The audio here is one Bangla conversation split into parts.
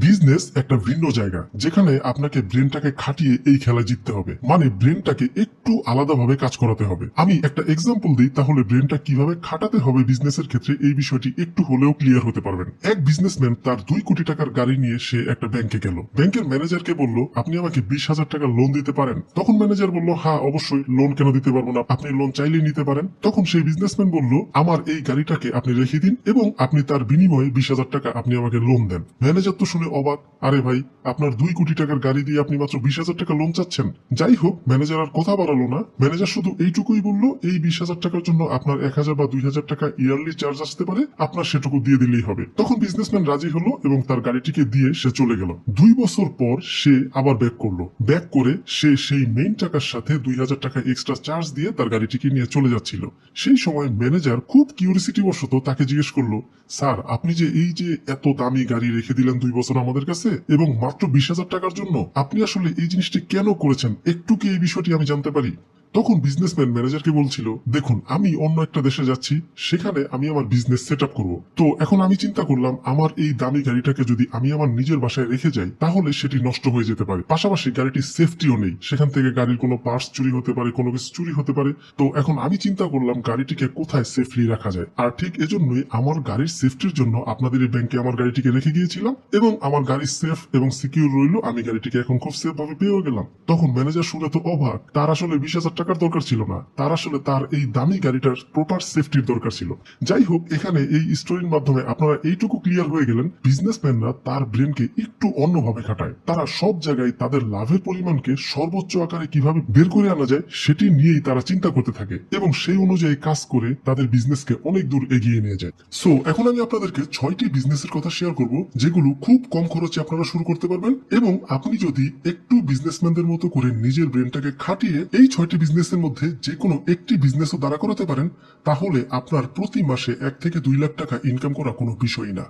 বিজনেস একটা ভিন্ন জায়গা যেখানে আপনাকে ব্রেনটাকে খাটিয়ে এই খেলা জিততে হবে, মানে ব্রেনটাকে একটু আলাদাভাবে কাজ করাতে হবে। আমি একটা এক্সাম্পল দিই, তাহলে ব্রেনটা কিভাবে খাটাতে হবে বিজনেসের ক্ষেত্রে এই বিষয়টি একটু হলেও ক্লিয়ার হতে পারবেন। এক বিজনেসম্যান তার 2 কোটি টাকার গাড়ি নিয়ে সে একটা ব্যাংকে গেল। ব্যাংকের ম্যানেজারকে বলল, আপনি আমাকে 20,000 টাকা লোন দিতে পারেন? তখন ম্যানেজার বলল, হ্যাঁ অবশ্যই, লোন কেন দিতে পারবো না, আপনি লোন চাইলেই নিতে পারেন। তখন সেই বিজনেসম্যান বলল, আমার এই গাড়িটাকে আপনি রেখে দিন এবং আপনি তার বিনিময়ে 20,000 টাকা আপনি আমাকে লোন দেন। ম্যানেজার তো শুনে অবাক, আরে ভাই, আপনার 2 কোটি টাকার গাড়ি দিয়ে আপনি মাত্র 20,000 টাকা লোন চাচ্ছেন? যাই হোক, ম্যানেজার আর কথা বাড়ালো না। ম্যানেজার শুধু এইটুকুই বলল, এই 20,000 টাকার জন্য আপনার 1,000 বা 2,000 টাকা ইয়ারলি চার্জ আসতে পারে, আপনার সেটুকু দিয়ে দিলেই হবে। তখন বিজনেসম্যান রাজি হলো এবং তার গাড়িটিকে দিয়ে সে চলে গেল। 2 বছর পর সে আবার ব্যাক করলো। ব্যাক করে সে সেই মেইন টাকার সাথে 2,000 টাকা এক্সট্রা চার্জ দিয়ে তার গাড়িটিকে নিয়ে চলে যাচ্ছিল। সেই সময় ম্যানেজার খুব কিউরিসিটি বশত তাকে জিজ্ঞেস করলো, স্যার, আপনি যে এই যে এত দামি গাড়ি রেখে দিলেন 2 বছর আমাদের কাছে এবং মাত্র 20,000 টাকার জন্য, আপনি আসলে এই জিনিসটি কেন করেছেন, একটু কি এই বিষয়টি আমি জানতে পারি? তখন বিজনেসম্যান ম্যানেজারকে বলছিল, দেখুন, আমি অন্য একটা দেশে যাচ্ছি, সেখানে আমি আমার বিজনেস সেট আপ করবো। তো এখন আমি চিন্তা করলাম, আমার এই দামি গাড়িটাকে যদি আমি আমার নিজের বাসায় রেখে যাই তাহলে সেটি নষ্ট হয়ে যেতে পারে, পাশাপাশি গাড়িটির সেফটিও নেই, সেখান থেকে গাড়ির কোনো পার্টস চুরি হতে পারে, কোনো কিছু চুরি হতে পারে। তো এখন আমি চিন্তা করলাম গাড়িটিকে কোথায় সেফলি রাখা যায়, আর ঠিক এজন্যই আমার গাড়ির সেফটির জন্য আপনাদের এই ব্যাংকে আমার গাড়িটিকে রেখে গিয়েছিলাম এবং আমার গাড়ি সেফ এবং সিকিউর রইলো, আমি গাড়িটিকে এখন খুব সেফ ভাবে পেয়েও গেলাম। তখন ম্যানেজার শুনে তো অবাক, তার আসলে 20,000 টাকার দরকার ছিল না, তার আসলে তার এই দামি গাড়িটার প্রপার সেফটির দরকার ছিল। যাই হোক, এখানে এই স্টোরির মাধ্যমে আপনারা এইটুকু ক্লিয়ার হয়ে গেলেন, বিজনেসম্যানরা তার ব্রেনকে একটু অন্যভাবে খাটায়। তারা সব জায়গায় তাদের লাভের পরিমাণকে সর্বোচ্চ আকারে কিভাবে বের করে আনা যায় সেটি নিয়েই তারা চিন্তা করতে থাকে এবং সেই অনুযায়ী কাজ করে তাদের বিজনেসকে অনেক দূর এগিয়ে নিয়ে যায়। সো এখন আমি আপনাদেরকে 6টি বিজনেসের কথা শেয়ার করব যেগুলো খুব কম খরচে আপনারা শুরু করতে পারবেন, এবং আপনি যদি একটু বিজনেসম্যানদের মতো করে নিজের ব্রেনটাকে খাটিয়ে এই 6টি বিজনেসের মধ্যে যে কোনো একটি বিজনেসও দাঁড়া করাতে পারেন, তাহলে আপনার প্রতি মাসে 1 থেকে 2 লাখ টাকা ইনকাম করা কোনো বিষয়ই না।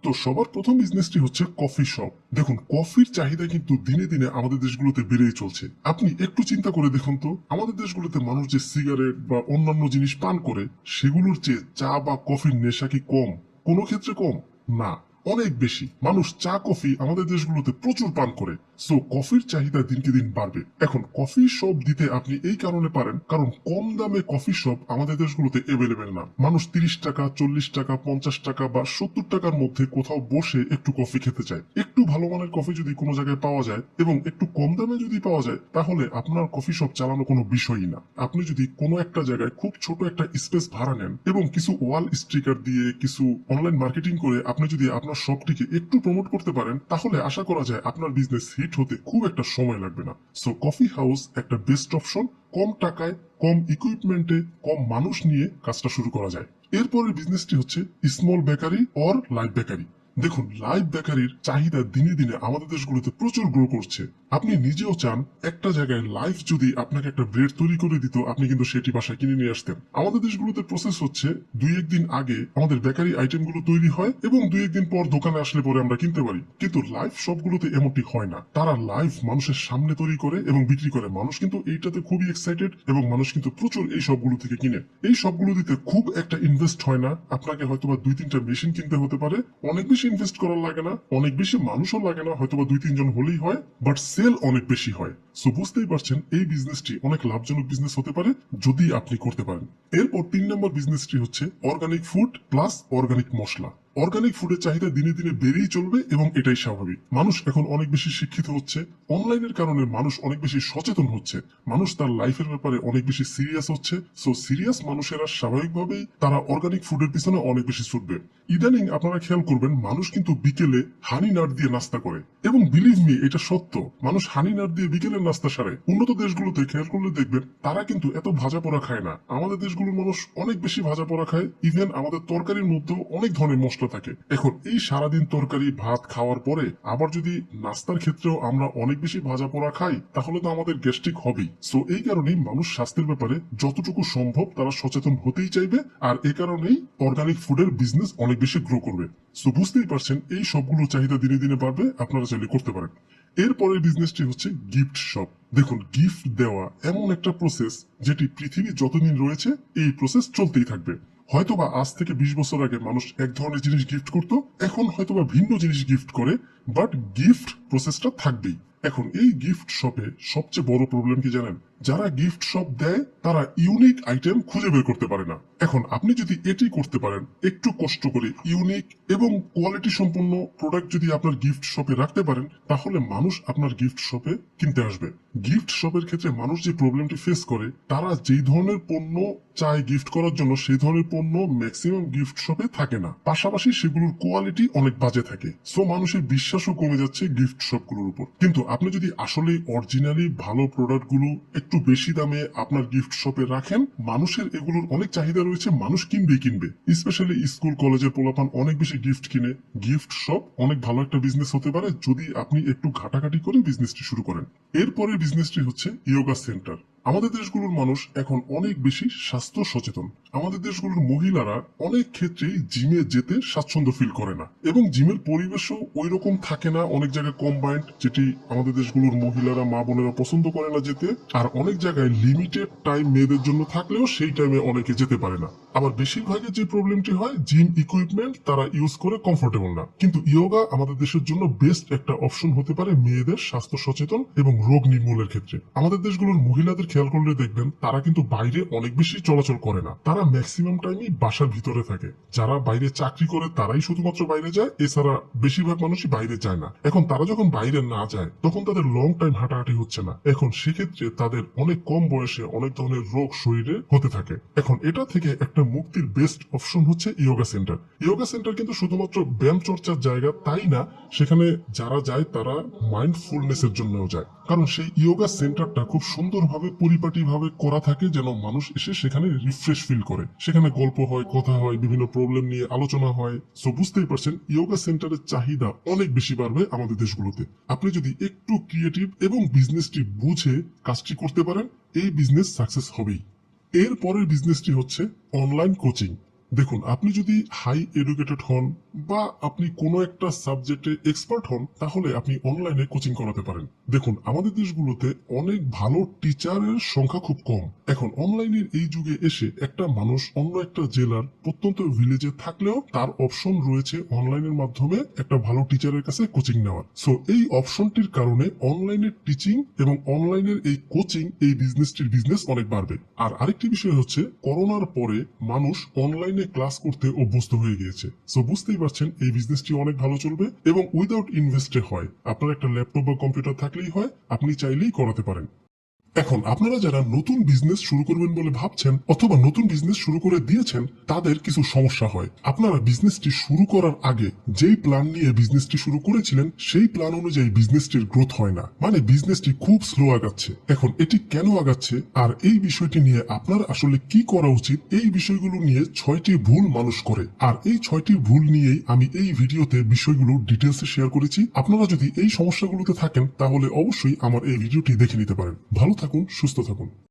তো সবার প্রথম বিজনেসটি হচ্ছে কফি শপ। দেখুন, কফির চাহিদা কিন্তু দিনে দিনে আমাদের দেশগুলোতে বেড়েই চলছে। আপনি একটু চিন্তা করে দেখুন তো, আমাদের দেশগুলোতে মানুষ যে সিগারেট বা অন্যান্য জিনিস পান করে, সেগুলোর চেয়ে চা বা কফির নেশা কি কম? কোনো ক্ষেত্রে কম না, অনেক বেশি। মানুষ চা কফি আমাদের দেশগুলোতে প্রচুর পান করে। সো কফির চাহিদা দিনকে দিন বাড়বে। এখন কফি শপ দিতে আপনি এই কারণে পারেন, কারণ কম দামে কফি শপ আমাদের দেশগুলোতে এভেলেবেল না। মানুষ 30 টাকা, 40 টাকা, 50 টাকা বা 70 টাকার মধ্যে কোথাও বসে একটু কফি খেতে চায়। একটু ভালো মানের কফি যদি কোনো জায়গায় পাওয়া যায় এবং একটু কম দামে যদি পাওয়া যায়, তাহলে আপনার কফি শপ চালানো কোনো বিষয়ই না। আপনি যদি কোনো একটা জায়গায় খুব ছোট একটা স্পেস ভাড়া নেন এবং কিছু ওয়াল স্টিকার দিয়ে, কিছু অনলাইন মার্কেটিং করে আপনি যদি আপনার শপটিকে একটু প্রমোট করতে পারেন, তাহলে আশা করা যায় আপনার বিজনেস হিট হতে খুব একটা সময় লাগবে না। সো কফি হাউস একটা বেস্ট অপশন। কম টাকায়, কম ইকুইপমেন্টে, কম মানুষ নিয়ে কাজটা শুরু করা যায়। এরপরের বিজনেসটি হচ্ছে small bakery or live bakery. দেখুন, লাইভ বেকারির চাহিদা দিনে দিনে আমাদের দেশগুলোতে প্রচুর গ্রো করছে। আপনি নিজেও চান একটা জায়গায় লাইভ যদি আপনাকে একটা ব্রেড তৈরি করে দিত, আপনি কিন্তু সেটি বাসায় কিনে নিয়ে আসতেন। আমাদের দেশগুলোতে প্রসেস হচ্ছে 2-1 দিন আগে আমাদের বেকারি আইটেম গুলো তৈরি হয় এবং 2-1 দিন পর দোকানে আসলে পরে আমরা কিনতে পারি। কিন্তু লাইভ সবগুলোতে এমনটি হয় না। তারা লাইভ মানুষের সামনে তৈরি করে এবং বিক্রি করে। মানুষ কিন্তু এইটাতে খুবই এক্সাইটেড এবং মানুষ কিন্তু প্রচুর এই সবগুলো থেকে কিনে। এই সবগুলো দিতে খুব একটা ইনভেস্ট হয় না, আপনাকে হয়তোবা 2-3টা মেশিন কিনতে হতে পারে, অনেক বেশি ইনভেস্ট করার লাগে না, অনেক বেশি মানুষও লাগে না, হয়তোবা 2-3 জন হলেই হয়, বাট সেল অনেক বেশি হয়। সো বুঝতেই পারছেন এই বিজনেসটি অনেক লাভজনক বিজনেস হতে পারে যদি আপনি করতে পারেন। এরপর 3 নম্বর বিজনেসটি হচ্ছে অর্গানিক ফুড প্লাস অর্গানিক মশলা। অর্গানিক ফুডের চাহিদা দিনে দিনে বেড়েই চলবে এবং এটাই স্বাভাবিক। মানুষ এখন অনেক বেশি শিক্ষিত হচ্ছে, অনলাইনের কারণে মানুষ অনেক বেশি সচেতন হচ্ছে, মানুষ তার লাইফের ব্যাপারে অনেক বেশি সিরিয়াস হচ্ছে। সো সিরিয়াস মানুষেরা স্বাভাবিকভাবেই তারা অর্গানিক ফুডের পিছনে অনেক বেশি ছুটবে। ইদানিং আপনারা খেয়াল করবেন, মানুষ কিন্তু বিকেলে হানি নাট দিয়ে নাস্তা করে, এবং বিলিভ মি, এটা সত্য, মানুষ হানি নাট দিয়ে বিকেলের নাস্তা সারে। উন্নত দেশগুলোতে খেয়াল করলে দেখবেন তারা কিন্তু এত ভাজা পোড়া খায় না। আমাদের দেশগুলোর মানুষ অনেক বেশি ভাজা পোড়া খায়, ইভেন আমাদের তরকারির মধ্যেও অনেক ধরনের মশলা থাকে। এখন এই সারাদিন তরকারি ভাত খাওয়ার পরে আবার যদি নাস্তার ক্ষেত্রেও আমরা অনেক বেশি ভাজা পোড়া খাই, তাহলে তো আমাদের গ্যাস্ট্রিক হবেই। সো এই কারণেই মানুষ স্বাস্থ্যের ব্যাপারে যতটুকু সম্ভব তারা সচেতন হতেই চাইবে, আর এই কারণেই অর্গানিক ফুডের বিজনেস অনেক বেশি গ্রো করবে। সো বুঝতেই পারছেন এই সবগুলো চাহিদা দিনে দিনে বাড়বে, আপনারা চাইলে করতে পারেন। এরপরের বিজনেসটি হচ্ছে গিফট শপ। দেখুন, গিফট দেওয়া এমন একটা প্রসেস যেটি পৃথিবী যতদিন রয়েছে এই প্রসেস চলতেই থাকবে। হয়তোবা আজ থেকে 20 বছর আগে মানুষ এক ধরনের জিনিস গিফট করতো, এখন হয়তোবা ভিন্ন জিনিস গিফট করে, বাট গিফট প্রসেসটা থাকবেই। এখন এই গিফট শপে সবচেয়ে বড় প্রবলেম কি জানেন? যারা গিফট শপ দেয় তারা ইউনিক আইটেম খুঁজে বের করতে পারে না। এখন আপনি যদি এটি করতে পারেন, একটু কষ্ট করে ইউনিক এবং কোয়ালিটি সম্পন্ন প্রোডাক্ট যদি আপনার গিফট শপে রাখতে পারেন, তাহলে মানুষ আপনার গিফট শপে কিনতে আসবে। গিফট শপের ক্ষেত্রে মানুষ যে প্রবলেমটি ফেস করে, তারা যেই ধরনের পণ্য চায় গিফট করার জন্য সেই ধরনের পণ্য ম্যাক্সিমাম গিফট শপে থাকে না, পাশাপাশি সেগুলোর কোয়ালিটি অনেক বাজে থাকে। সো মানুষের বিশ্বাসও কমে যাচ্ছে গিফট শপগুলোর উপর। কিন্তু আপনি যদি আসলে অরিজিনালি ভালো প্রোডাক্টগুলো একটু বেশি দামে আপনার গিফট শপে রাখেন, মানুষের এগুলোর অনেক চাহিদা রয়েছে, মানুষ কিনবে। স্পেশালি স্কুল কলেজের পোলাপান অনেক বেশি গিফট কিনে। গিফট শপ অনেক ভালো একটা বিজনেস হতে পারে যদি আপনি একটু ঘাটাঘাটি করে বিজনেসটি শুরু করেন। এরপরের বিজনেসটি হচ্ছে ইয়োগা সেন্টার। আমাদের দেশগুলোর মানুষ এখন অনেক বেশি স্বাস্থ্য সচেতন। আমাদের দেশগুলোর মহিলারা অনেক ক্ষেত্রেই জিমে যেতে স্বাচ্ছন্দ্য ফিল করে না, এবং জিমের পরিবেশও ওই রকম থাকে না, অনেক জায়গায় কম্বাইন্ড, যেটি আমাদের দেশগুলোর মহিলারা, মা বোনেরা পছন্দ করে না যেতে। আর অনেক জায়গায় লিমিটেড টাইম মেয়েদের জন্য থাকলেও সেই টাইমে অনেকে যেতে পারে না। আবার বেশিরভাগের যে প্রবলেমটি হয়, জিম ইকুইপমেন্ট তারা ইউজ করে কমফোর্টেবল না। কিন্তু ইয়োগা আমাদের দেশের জন্য বেস্ট একটা অপশন হতে পারে মেয়েদের স্বাস্থ্য সচেতন এবং রোগ নির্মূলের ক্ষেত্রে। আমাদের দেশগুলোর মহিলাদের খেয়াল করলে দেখবেন তারা কিন্তু বাইরে অনেক বেশি চলাচল করে না, তারা ম্যাক্সিমাম টাইমই বাসার ভিতরে থাকে। যারা বাইরে চাকরি করে তারাই শুধুমাত্র বাইরে যায়, এছাড়া বেশিরভাগ মানুষই বাইরে যায় না। এখন তারা যখন বাইরে না যায়, তখন তাদের লং টাইম হাঁটাহাঁটি হচ্ছে না। এখন সেক্ষেত্রে তাদের অনেক কম বয়সে অনেক ধরনের রোগ শরীরে হতে থাকে। এখন এটা থেকে একটা মুক্তির বেস্ট অপশন হচ্ছে ইয়োগা সেন্টার। ইয়োগা সেন্টার কিন্তু শুধুমাত্র ব্যায়াম চর্চার জায়গা তাই না, সেখানে যারা যায় তারা মাইন্ডফুলনেস এর জন্যও যায়। কারণ সেই ইয়োগা সেন্টারটা খুব সুন্দরভাবে পরিপাটিভাবে করা থাকে, যেন মানুষ এসে সেখানে রিফ্রেশ ফিল করে। সেখানে গল্প হয়, কথা হয়, বিভিন্ন প্রবলেম নিয়ে আলোচনা হয়। সো বুঝতেই পারছেন ইয়োগা সেন্টারের চাহিদা অনেক বেশি বাড়বে আমাদের দেশগুলোতে। আপনি যদি একটু ক্রিয়েটিভ এবং বিজনেসটি বুঝে কাজটি করতে পারেন, এই বিজনেস সাকসেস হবেই। এর পরের বিজনেসটি হচ্ছে অনলাইন কোচিং। দেখুন, আপনি যদি হাই এডুকেটেড হন বা আপনি কোনো একটা সাবজেক্টে এক্সপার্ট হন, তাহলে আপনি অনলাইনে কোচিং করাতে পারেন। দেখুন, আমাদের দেশগুলোতে অনেক ভালো টিচারের সংখ্যা খুব কম। এখন অনলাইনের এই যুগে এসে একটা মানুষ অন্য একটা জেলার প্রত্যন্ত ভিলেজে থাকলেও তার অপশন রয়েছে অনলাইনের মাধ্যমে একটা ভালো টিচারের কাছে কোচিং নেওয়ার। সো এই অপশনটির কারণে অনলাইনের টিচিং এবং অনলাইনের এই কোচিং, এই বিজনেসটির বিজনেস অনেক বাড়বে। আর আরেকটি বিষয় হচ্ছে, করোনার পরে মানুষ অনলাইনে ক্লাস করতে অভ্যস্ত হয়ে গিয়েছে। সো বুঝতেই পারছেন এই বিজনেসটি অনেক ভালো চলবে এবং উইদাউট ইনভেস্টে হয়। আপনার একটা ল্যাপটপ বা কম্পিউটার থাকলেই হয়, আপনি চাইলেই করাতে পারেন। এখন আপনারা যারা নতুন বিজনেস শুরু করবেন বলে ভাবছেন অথবা নতুন বিজনেস শুরু করে দিয়েছেন, তাদের কিছু সমস্যা হয়। আপনারা বিজনেসটি শুরু করার আগে যেই প্ল্যান নিয়ে বিজনেসটি শুরু করেছিলেন, সেই প্ল্যান অনুযায়ী বিজনেসটির গ্রোথ হয় না, মানে বিজনেসটি খুব স্লো আগাচ্ছে। এখন এটি কেন আগাচ্ছে আর এই বিষয়টি নিয়ে আপনার আসলে কি করা উচিত, এই বিষয়গুলো নিয়ে 6টি ভুল মানুষ করে। আর এই 6টি ভুল নিয়েই আমি এই ভিডিওতে বিষয়গুলো ডিটেলসে শেয়ার করেছি। আপনারা যদি এই সমস্যাগুলোতে থাকেন, তাহলে অবশ্যই আমার এই ভিডিওটি দেখে নিতে পারেন। ভালো থাকুন, সুস্থ থাকুন।